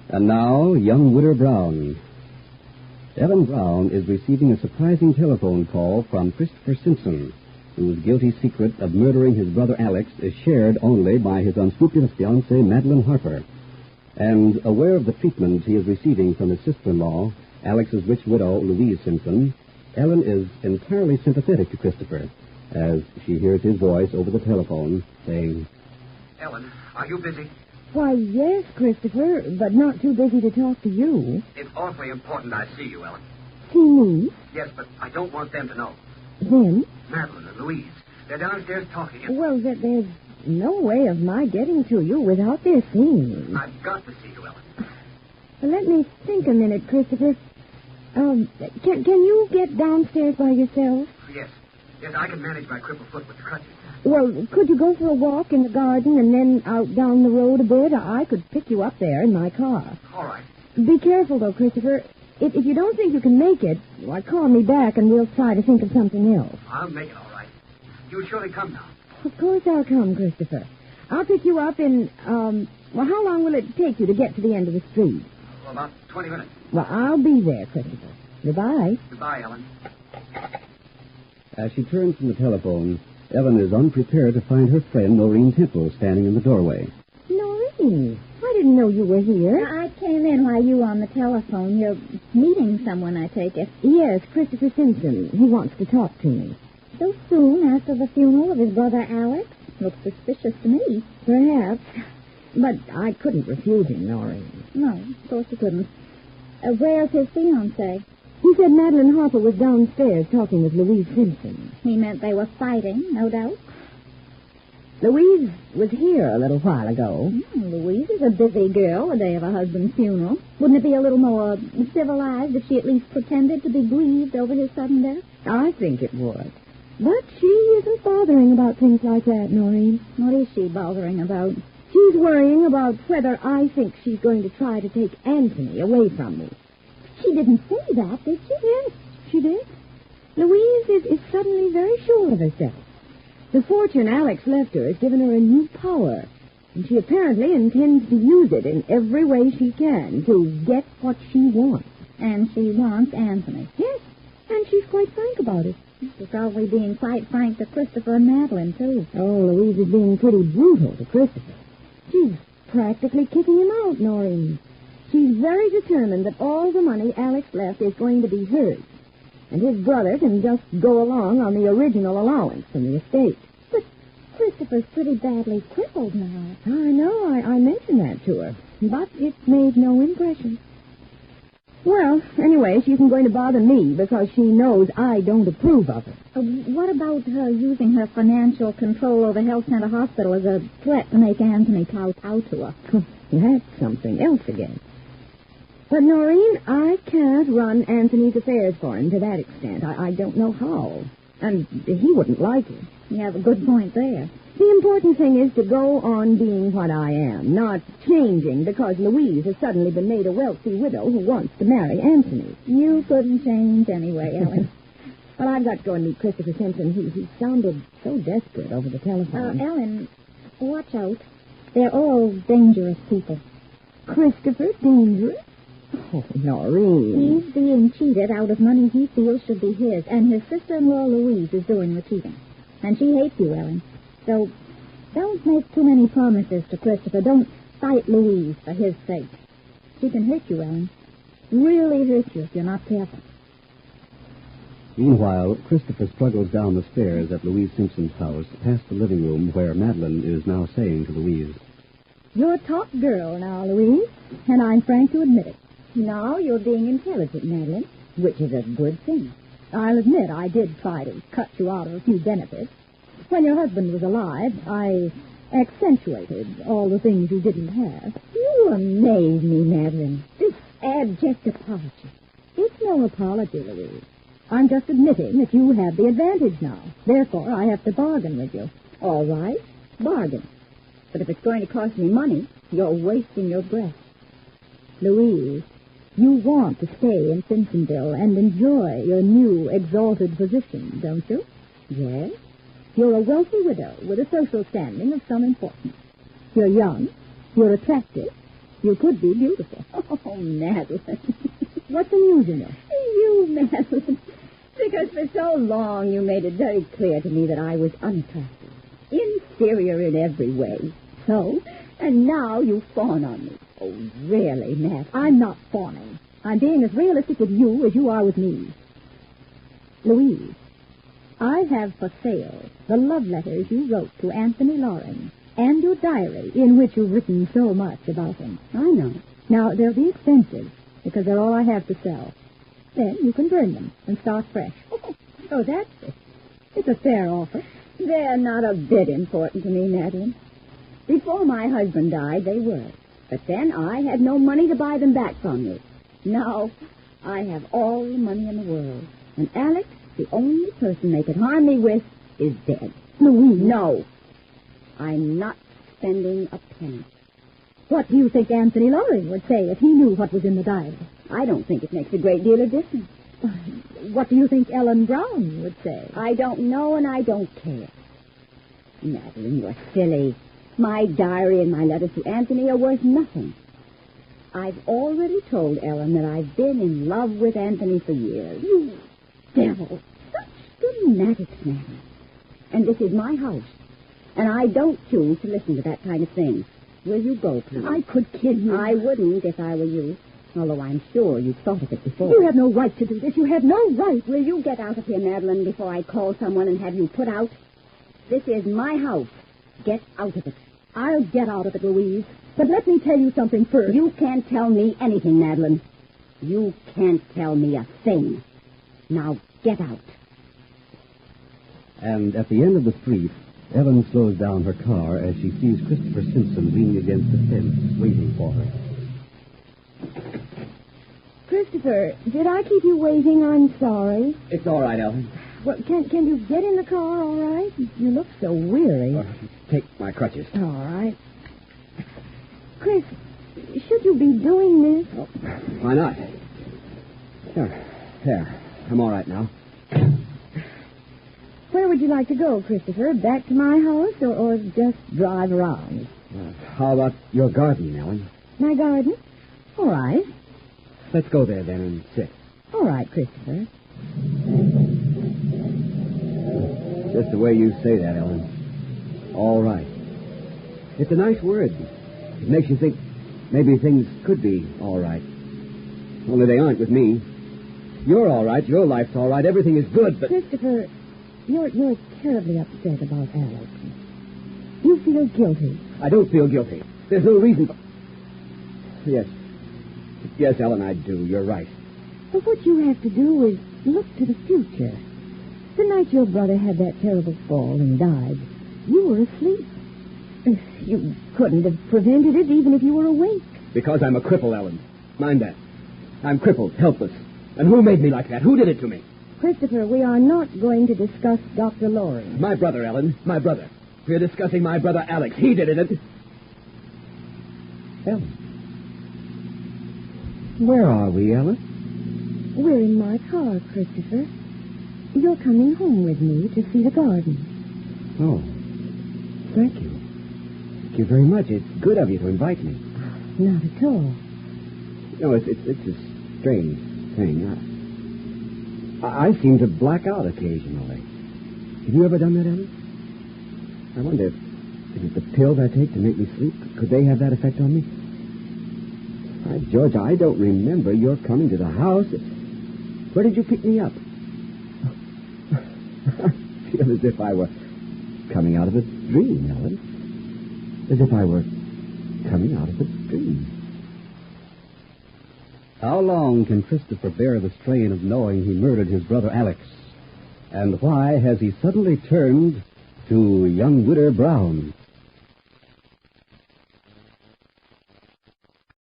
And now, young Widder Brown. Ellen Brown is receiving a surprising telephone call from Christopher Simpson, whose guilty secret of murdering his brother Alex is shared only by his unscrupulous fiancée, Marilyn Harper. And aware of the treatment he is receiving from his sister-in-law, Alex's rich widow, Louise Simpson, Ellen is entirely sympathetic to Christopher as she hears his voice over the telephone saying, Ellen, are you busy? Why, yes, Christopher, but not too busy to talk to you. It's awfully important I see you, Ellen. See me? Yes, but I don't want them to know. Them? Marilyn and Louise. They're downstairs talking. Well, there's no way of my getting to you without their seeing. I've got to see you, Ellen. Let me think a minute, Christopher. Can you get downstairs by yourself? Yes. Yes, I can manage my crippled foot with the crutches. Well, could you go for a walk in the garden and then out down the road a bit? I could pick you up there in my car. All right. Be careful, though, Christopher. If you don't think you can make it, why, call me back and we'll try to think of something else. I'll make it all right. You'll surely come now. Of course I'll come, Christopher. I'll pick you up in, how long will it take you to get to the end of the street? Well, about 20 minutes. Well, I'll be there, Christopher. Goodbye. Goodbye, Ellen. As she turns from the telephone, Ellen is unprepared to find her friend Noreen Temple standing in the doorway. Noreen, I didn't know you were here. I came in while you were on the telephone. You're meeting someone, I take it. Yes, Christopher Simpson. He wants to talk to me. So soon after the funeral of his brother Alex? Looks suspicious to me. Perhaps. But I couldn't refuse him, Noreen. No, of course you couldn't. Where's his fiancée? He said Marilyn Harper was downstairs talking with Louise Simpson. He meant they were fighting, no doubt. Louise was here a little while ago. Louise is a busy girl the day of her husband's funeral. Wouldn't it be a little more civilized if she at least pretended to be grieved over his sudden death? I think it would. But she isn't bothering about things like that, Noreen. What is she bothering about? She's worrying about whether I think she's going to try to take Anthony away from me. She didn't say that, did she? Yes, she did. Louise is suddenly very sure of herself. The fortune Alex left her has given her a new power, and she apparently intends to use it in every way she can to get what she wants. And she wants Anthony. Yes, and she's quite frank about it. She's probably being quite frank to Christopher and Madeline, too. Oh, Louise is being pretty brutal to Christopher. She's practically kicking him out, Noreen. She's very determined that all the money Alex left is going to be hers, and his brother can just go along on the original allowance from the estate. But Christopher's pretty badly crippled now. I know. I mentioned that to her, but it made no impression. Well, anyway, she isn't going to bother me because she knows I don't approve of her. What about her using her financial control over Health Center Hospital as a threat to make Anthony kowtow to her? That's something else again. But, Noreen, I can't run Anthony's affairs for him to that extent. I don't know how. And he wouldn't like it. You have a good point there. The important thing is to go on being what I am, not changing because Louise has suddenly been made a wealthy widow who wants to marry Anthony. You couldn't change anyway, Ellen. Well, I've got to go and meet Christopher Simpson. He sounded so desperate over the telephone. Ellen, watch out. They're all dangerous people. Christopher dangerous? Oh, Noreen. He's being cheated out of money he feels should be his, and his sister-in-law Louise is doing the cheating. And she hates you, Ellen. So don't make too many promises to Christopher. Don't fight Louise for his sake. She can hurt you, Ellen. Really hurt you if you're not careful. Meanwhile, Christopher struggles down the stairs at Louise Simpson's house, past the living room where Madeline is now saying to Louise, "You're a top girl now, Louise, and I'm frank to admit it. Now you're being intelligent, Madeline, which is a good thing. I'll admit I did try to cut you out of a few benefits. When your husband was alive, I accentuated all the things you didn't have." "You amaze me, Madeline. This abject apology." "It's no apology, Louise. I'm just admitting that you have the advantage now. Therefore, I have to bargain with you." "All right, bargain. But if it's going to cost me money, you're wasting your breath. Louise, you want to stay in Simpsonville and enjoy your new exalted position, don't you?" "Yes. You're a wealthy widow with a social standing of some importance. You're young, you're attractive, You could be beautiful. Oh, Madeline. What's amusing you? You, Madeline. Because for so long you made it very clear to me that I was unattractive, inferior in every way. So, and now you fawn on me. Oh, really, Matt? I'm not fawning. I'm being as realistic with you as you are with me. Louise, I have for sale the love letters you wrote to Anthony Loring and your diary in which you've written so much about him. I know. Now, they'll be expensive because they're all I have to sell. Then you can burn them and start fresh. Oh, that's it. It's a fair offer. They're not a bit important to me, Madeline. Before my husband died, they were. But then I had no money to buy them back from you. Now, I have all the money in the world. And Alex, the only person they could harm me with, is dead. Louise. No. I'm not spending a penny. What do you think Anthony Loring would say if he knew what was in the diary? I don't think it makes a great deal of difference. What do you think Ellen Brown would say? I don't know and I don't care. Madeline, you're silly. My diary and my letters to Anthony are worth nothing. I've already told Ellen that I've been in love with Anthony for years. You devil. Such schematics, Madeline. And this is my house. And I don't choose to listen to that kind of thing. Will you go, please? I could kill you. I wouldn't if I were you. Although I'm sure you've thought of it before. You have no right to do this. You have no right. Will you get out of here, Madeline, before I call someone and have you put out? This is my house. Get out of it. I'll get out of it, Louise. But let me tell you something first. You can't tell me anything, Madeline. You can't tell me a thing. Now, get out. And at the end of the street, Ellen slows down her car as she sees Christopher Simpson leaning against the fence, waiting for her. Christopher, did I keep you waiting? I'm sorry. It's all right, Ellen. Well, can you get in the car all right? You look so weary. Take my crutches. All right. Chris, should you be doing this? Oh, why not? There. I'm all right now. Where would you like to go, Christopher? Back to my house or just drive around? How about your garden, Ellen? My garden? All right. Let's go there, then, and sit. All right, Christopher. Just the way you say that, Ellen. All right. It's a nice word. It makes you think maybe things could be all right. Only they aren't with me. You're all right. Your life's all right. Everything is good, but... Christopher, you're terribly upset about Alex. You feel guilty. I don't feel guilty. There's no reason for... Yes, Ellen, I do. You're right. But what you have to do is look to the future. The night your brother had that terrible fall and died, you were asleep. You couldn't have prevented it even if you were awake. Because I'm a cripple, Ellen. Mind that. I'm crippled, helpless. And who made me like that? Who did it to me? Christopher, we are not going to discuss Dr. Loring. My brother, Ellen. My brother. We're discussing my brother Alex. He did it. Ellen. Where are we, Ellen? We're in my car, Christopher. You're coming home with me to see the garden. Oh, thank you. Thank you very much. It's good of you to invite me. Not at all. No, it's a strange thing. I seem to black out occasionally. Have you ever done that, Ellen? I wonder, is it the pills I take to make me sleep? Could they have that effect on me? By George, I don't remember your coming to the house. Where did you pick me up? I feel as if I were coming out of a dream, Ellen. As if I were coming out of a dream. How long can Christopher bear the strain of knowing he murdered his brother Alex? And why has he suddenly turned to young Widder Brown?